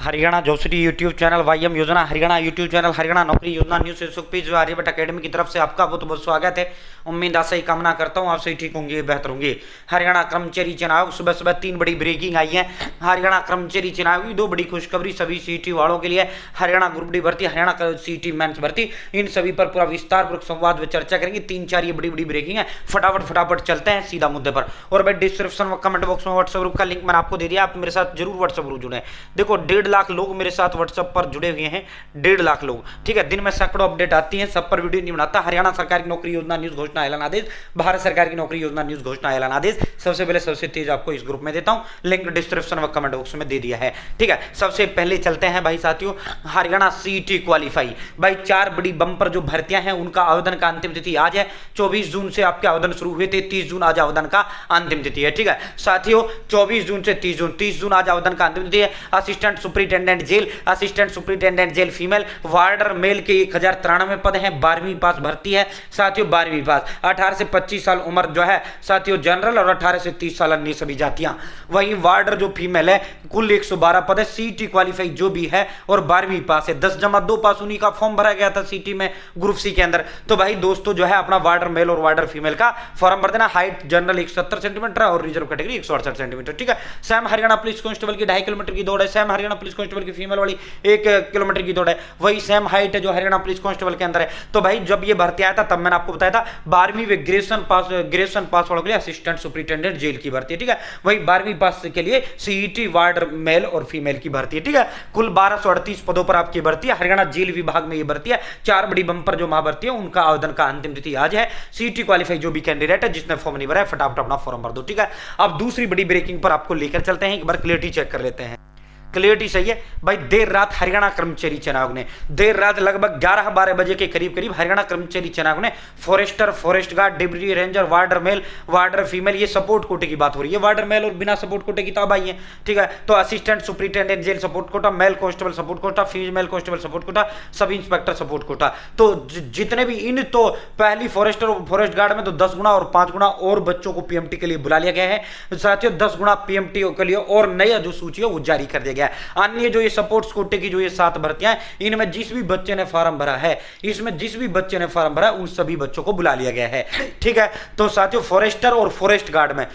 Haryana job YouTube channel वाईएम योजना Haryana YouTube channel Haryana नौकरी योजना न्यूज से सुखपी जो आर्यभट्ट अकेडमी की तरफ से आपका बहुत बहुत स्वागत है। उम्मीद आशा ही कामना करता हूँ आप सही ठीक होंगे, बेहतर होंगे। हरियाणा कर्मचारी चुनाव सुबह सुबह 3 बड़ी ब्रेकिंग आई है। हरियाणा कर्मचारी चुनाव की 2 बड़ी खुशखबरी सभी सीटी वालों के लिए। हरियाणा ग्रुप डी भर्ती, हरियाणा सीटी मेंस भर्ती, इन सभी पर पूरा विस्तारपूर्वक संवाद में चर्चा करेंगे। 3-4 ये बड़ी बड़ी ब्रेकिंग है। फटाफट चलते हैं सीधा मुद्दे पर। और भाई डिस्क्रिप्शन में कमेंट बॉक्स में व्हाट्सएप ग्रुप का लिंक मैंने आपको दे दिया, आप मेरे साथ जरूर व्हाट्सएप ग्रुप जुड़े। देखो 1.5 लाख लोग मेरे साथ व्हाट्सएप पर जुड़े हुए हैं, 1.5 लाख लोग, ठीक है। दिन में सैकड़ों अपडेट आती हैं, सब पर वीडियो नहीं बनाता। हरियाणा सरकार की नौकरी योजना न्यूज घोषणा ऐलान आदेश, भारत सरकार की नौकरी योजना न्यूज घोषणा ऐलान आदेश सबसे पहले सबसे तेज आपको इस ग्रुप में देता हूं, लिंक डिस्क्रिप्शन व कमेंट बॉक्स में दे दिया है, ठीक है। सबसे पहले चलते हैं भाई साथियों, हरियाणा सीटी क्वालिफाई। भाई 4 बड़ी बंपर जो भर्तियां हैं उनका आवेदन का अंतिम तिथि आज है। 24 जून से आपके आवेदन शुरू हुए थे, 30 जून आज आवेदन का अंतिम तिथि है, ठीक है साथियों। 24 जून से 30 जून आज आवेदन का अंतिम तिथि है। Assistant superintendent jail, assistant superintendent jail female, warder male के 1093 पद हैं। 12वीं पास भर्ती है साथियों, 12वीं पास। 18 से 25 साल उम्र जो है साथियों जनरल, और 18 से 30 साल अन्य सभी जातियां। वहीं वार्डर जो फीमेल है कुल 112 पद है। सीटी क्वालिफाई जो भी है और 12वीं पास है। 10+2 पास उन्हीं का फॉर्म भरा गया था सीटी में ग्रुप सी के अंदर। तो भाई दोस्तों जो है अपना वार्डर मेल और वार्डर फीमेल का फॉर्म भर देना। हाइट जनरल 170 सेंटीमीटर और रिजर्व कैटेगरी 168 सेंटीमीटर, ठीक है। सेम हरियाणा पुलिस कांस्टेबल की 2.5 किलोमीटर की दौड़ है। सेम हरियाणा पुलिस कांस्टेबल की फीमेल वाली 1 किलोमीटर की दौड़ है। वही सेम हाइट है जो हरियाणा पुलिस कांस्टेबल के अंदर है। तो भाई जब ये भर्ती आया था तब मैंने आपको बताया था 12वीं व ग्रेजुएशन पास वालों के लिए असिस्टेंट सुपरिटेंडेंट जेल की भर्ती है, ठीक है। वही 12वीं पास के लिए सीईटी वार्डर मेल और फीमेल की भर्ती है, ठीक है। कुल 1238 पदों पर आपकी भर्ती है। हरियाणा जेल विभाग में ये भर्ती है। 4 बड़ी बंपर जो महाभर्ती है उनका आवेदन का अंतिम तिथि आज है। सीटी क्वालिफाई जो भी कैंडिडेट है जिसने फॉर्म नहीं भरा है फटाफट अपना फॉर्म भर दो, ठीक है। अब दूसरी बड़ी ब्रेकिंग पर आपको लेकर चलते हैं, एक बार क्लियरिटी चेक कर लेते हैं। क्लियरिटी सही है भाई। देर रात हरियाणा कर्मचारी चुनाव ने, देर रात लगभग 11-12 बजे के करीब हरियाणा कर्मचारी चुनाव ने forester, forest guard, deputy ranger, warder male, warder female, ये सपोर्ट कोटे की बात हो रही है। वार्डर मेल और बिना सपोर्ट कोटे की तब आई है, ठीक है। तो assistant superintendent jail support quota, male constable support quota, female constable support quota, sub inspector support Kota. तो जितने भी इन तो पहली फॉरेस्टर और फॉरेस्ट गार्ड में तो 10 गुना और 5 गुना और बच्चों को पीएमटी के लिए बुला लिया गया है साथियों। 10 गुना पीएमटी के लिए और नया जो सूची है वो जारी कर दिया गया है। अन्य जो ये सपोर्ट्स कोटे की जो ये 7 भर्तियां हैं इनमें जिस भी बच्चे ने फॉर्म भरा है, इसमें जिस भी बच्चे ने फॉर्म भरा है उन सभी बच्चों को बुला लिया गया है, ठीक है। तो साथियों फॉरेस्टर और फॉरेस्ट गार्ड में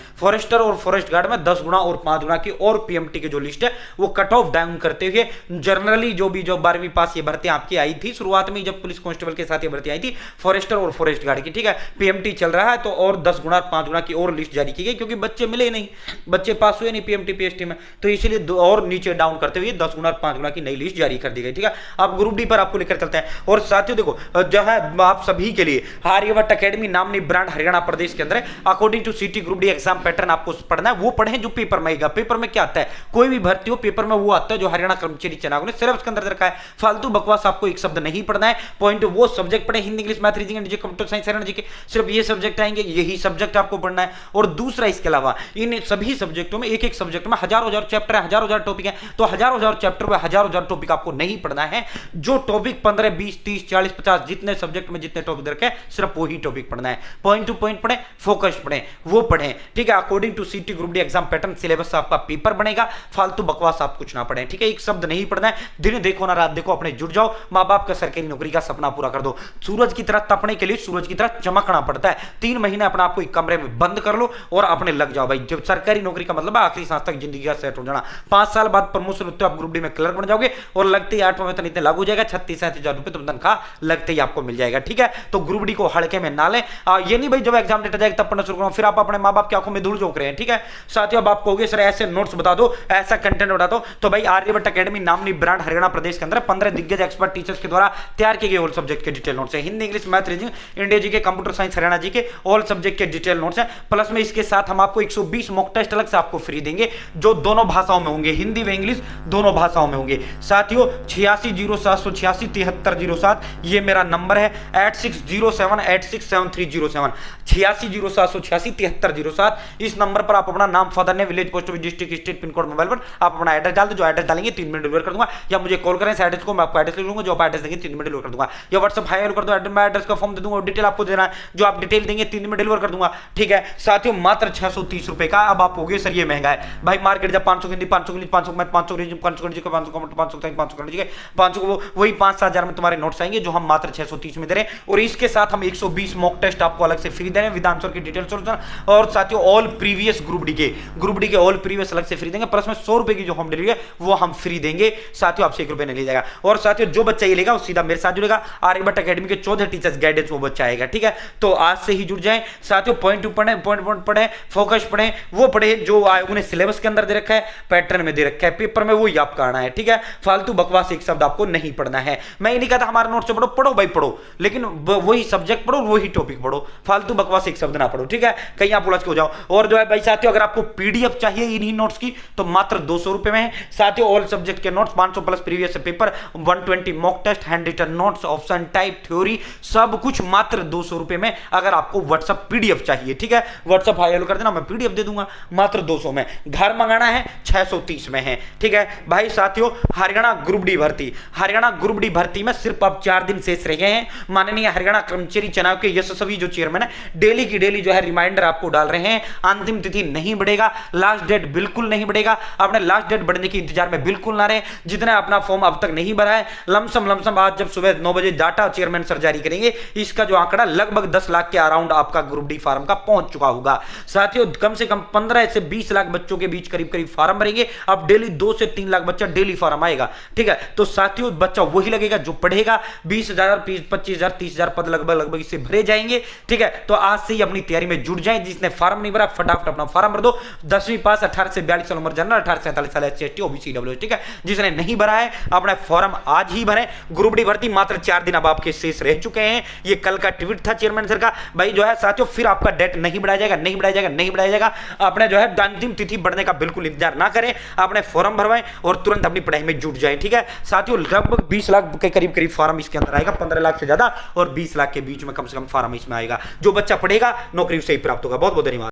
10 गुना और 5 गुना की और पीएमटी की जो लिस्ट है वो कट ऑफ डाउन करते हुए जनरली जो 12वीं पास ये भर्तियां आपकी आई थी शुरुआत में जब पुलिस कांस्टेबल के साथ ये भर्ती आई थी फॉरेस्टर और फॉरेस्ट गार्ड की, ठीक है। पीएमटी चल रहा है तो और 10 गुना 5 गुना की और लिस्ट जारी की गई क्योंकि बच्चे मिले नहीं, बच्चे पास हुए नहीं पीएमटी पीएसटी में, तो इसलिए और नीचे डाउन करते हुए 10 गुना और 5 गुना की नई लिस्ट जारी कर दी गई, ठीक है। अब ग्रुप डी पर आपको लेकर चलते हैं। और साथियों देखो जो है आप सभी के लिए आर्यभट्ट अकेडमी नामनी ब्रांड हरियाणा प्रदेश के अंदर है। अकॉर्डिंग टू सीटी ग्रुप डी एग्जाम पैटर्न आपको पढ़ना है, वो पढ़ें जो पेपर में आएगा। पेपर में क्या आता है, कोई भी भर्ती हो पेपर में वो आता है जो हरियाणा कर्मचारी चुनाव ने सिर्फ उसके अंदर रखा है। फालतू बकवास आपको एक शब्द नहीं पढ़ना है। पॉइंट वो सब्जेक्ट पढ़े, Hindi, English, math, reasoning, computer science, Haryana GK, सिर्फ ये सब्जेक्ट आएंगे, यही सब्जेक्ट आपको पढ़ना है। और दूसरा इसके अलावा इन सभी सब्जेक्टों में एक सब्जेक्ट में हजारों चैप्टर है, हजारों टॉपिक है, तो हजारों चैप्टर में हजारों टॉपिक आपको नहीं पढ़ना है। जो टॉपिक 15, 20, 30, 40, 50 जितने सब्जेक्ट में जितने टॉपिक रखे सिर्फ वही टॉपिक पढ़ना है। पॉइंट टू पॉइंट पढ़ें, फोकस पढ़ें, वो पढ़ें, ठीक है। अकॉर्डिंग टू सीटी group D exam pattern syllabus आपका पेपर बनेगा। फालतू बकवास आप कुछ ना पढ़ें, ठीक है। एक शब्द नहीं पढ़ना है। दिन देखो ना रात देखो, अपने जुट जाओ, माँ बाप का सरकारी नौकरी का सपना पूरा कर दो। सूरज की तरह तपने के लिए सूरज की तरह चमकना पड़ता है। 3 महीने अपना आपको एक कमरे में बंद कर लो और अपने लग जाओ भाई। जब सरकारी नौकरी का मतलब आखिरी सांस तक जिंदगी का सेट हो जाना। 5 साल बाद प्रमोशन होते आप ग्रुप डी में क्लर्क बन जाओगे और लगते ही 8वां वेतन इतने लागू हो जाएगा, 36-37 हजार रुपए तुम तनख्वाह लगते ही आपको मिल जाएगा, ठीक है। तो ग्रुप डी को हल्के में ना लें। ये नहीं भाई जब एग्जाम डेट आ जाएगा तब पढ़ना शुरू करो, फिर आप अपने माँ बाप की आंखों में धूल झोंक रहे हैं, ठीक है। साथियों अब आप कहोगे सर ऐसे नोट्स बता दो, ऐसा कंटेंट बता दो, तो भाई आर्यभट्ट अकेडमी नामनी ब्रांड हरियाणा प्रदेश के अंदर 15 दिग्गज एक्सपर्ट टीचर्स के द्वारा तैयार किए गए ऑल सब्जेक्ट के डिटेल नोट्स है। Hindi, English, math, reasoning, India G K, computer science, Haryana G K all subject के डिटेल नोट्स है। प्लस में इसके साथ हम आपको 120 मॉक टेस्ट अलग से आपको फ्री देंगे जो दोनों भाषाओं में होंगे, हिंदी व इंग्लिश दोनों भाषाओं में होंगे। साथियों 860786 7307 ये मेरा नंबर है। 8607867307 860786 7307 इस नंबर पर आप अपना नाम, फादर ने, village, post office, district, state, pin code, mobile पर आप अपना एड्रेस डाल दो। जो एड्रेस डालेंगे 3 मिनट डिलीवर कर दूंगा, या मुझे कॉल करें इस एड्रेस को, मैं आपको एड्रेस लिख लूंगा, जो आप एड्रेस देंगे 3 मिनट डिलीवर कर दूंगा। या व्हाट्सएप हाई कर दो, मैं एड्रेस का फॉर्म दे दूंगा और डिटेल आपको देना है, जो आप डिटेल देंगे 3 मिनट डिलीवर कर दूंगा, ठीक है। साथियों मात्र 630 रुपए का। अब आप होगे सर ये महंगा है भाई, मार्केट जब 500 की 500 की 500 में में 500 500 500 को वही 5-7 में तुम्हारे नोट्स आएंगे जो हम मात्र 630 में दे रहे हैं। और इसके साथ हम 120 मॉक टेस्ट आपको अलग से फ्री दे रहे हैं विद आंसर की डिटेल सोल्यूशन। और साथियों ऑल प्रीवियस ग्रुप डी के ऑल प्रीवियस अलग से फ्री देंगे, प्लस में 100 रुपए की जो होम डिलीवरी है वो हम फ्री देंगे साथियों, आपसे 1 रुपए नहीं ले जाएगा। और साथियों जो बच्चा ये लेगा वो सीधा मेरे साथ जुड़ेगा, आर्यभट्ट एकेडमी के 14 टीचर्स गाइडेंस वो बच्चा आएगा, ठीक है। तो आज से ही जुड़ जाएं साथियों, पॉइंट टू पॉइंट पढ़े, फोकस पढ़े, वो पढ़े जो आयोग ने सिलेबस के अंदर दे रखा है, पैटर्न में दे रखा है, पेपर में वो आपका आना है, ठीक है। फालतू बकवास एक शब्द आपको नहीं पढ़ना है। मैं ये नहीं कहता हमारे नोट से पढ़ो, पढ़ो भाई पढ़ो, लेकिन वही सब्जेक्ट पढ़ो, वही टॉपिक पढ़ो, फालतू बकवास एक शब्द ना पढ़ो, ठीक है। कहीं आप उलझ के हो जाओ। और जो है भाई साथियों, अगर आपको पीडीएफ चाहिए इन्हीं नोट्स की तो मात्र 200 रुपए में है साथियों। ऑल सब्जेक्ट के notes 500 plus previous paper, 120 mock test, hand written notes, option type, theory, सब कुछ मात्र 200 रुपए में। अगर आपको व्हाट्सएप पीडीएफ चाहिए, ठीक है, व्हाट्सएप हाई हेलो कर देना, मैं पीडीएफ दे दूंगा मात्र 200 में। घर मंगाना है 630 में है, ठीक है भाई साथियों। हरियाणा ग्रुप डी भर्ती में सिर्फ अब 4 दिन शेष रह गए हैं। माननीय हरियाणा कर्मचारी चुनाव के यशस्वी जो चेयरमैन है डेली की डेली जो है रिमाइंडर आपको डाल रहे हैं। अंतिम तिथि नहीं बढ़ेगा, लास्ट डेट बिल्कुल नहीं बढ़ेगा। अपने लास्ट डेट बढ़ने के इंतजार में बिल्कुल ना रहे। जितने अपना फॉर्म अब तक नहीं भरा है, लमसम आज जब सुबह 9 बजे डाटा चेयरमैन सर जारी करेंगे, इसका जो आंकड़ा लगभग 10 लाख के अराउंड आपका ग्रुप डी फार्म का पहुंच चुका होगा साथियों। कम से कम 15 से 20 लाख बच्चों के बीच करीब फार्म भरेंगे। अब डेली 2 से 3 लाख बच्चा डेली फार्म आएगा, ठीक है। तो साथियों बच्चा वही लगेगा जो पढ़ेगा। 20,000 25,000 30,000 पद लगभग इससे भरे जाएंगे, ठीक है। तो आज से ही अपनी तैयारी में जुट जाएं। जिसने फार्म नहीं भरा फटाफट अपना फार्म भर दो। 10वीं पास, 18 से 42 साल उम्र जनरल, 18 से 47 साल SC OBC EWS, ठीक है। जिसने नहीं भरा है अपना फॉर्म आज ही भरें। ग्रुप डी भर्ती मात्र 4 दिन अब आपके शेष रह चुके हैं। ये कल का ट्वीट था चेयरमैन सर का भाई जो है साथियों। फिर आपका डेट नहीं बढ़ाया जाएगा। आपने जो है अंतिम तिथि बढ़ने का बिल्कुल इंतजार ना करें, अपने फॉर्म भरवाएं और तुरंत अपनी पढ़ाई में जुट जाएं, ठीक है साथियों। लगभग 20 लाख के करीब फॉर्म इसके अंदर आएगा, 15 लाख से ज्यादा और 20 लाख के बीच में कम से कम फॉर्म इसमें आएगा। जो बच्चा पढ़ेगा नौकरी उसे ही प्राप्त होगा। बहुत बहुत धन्यवाद।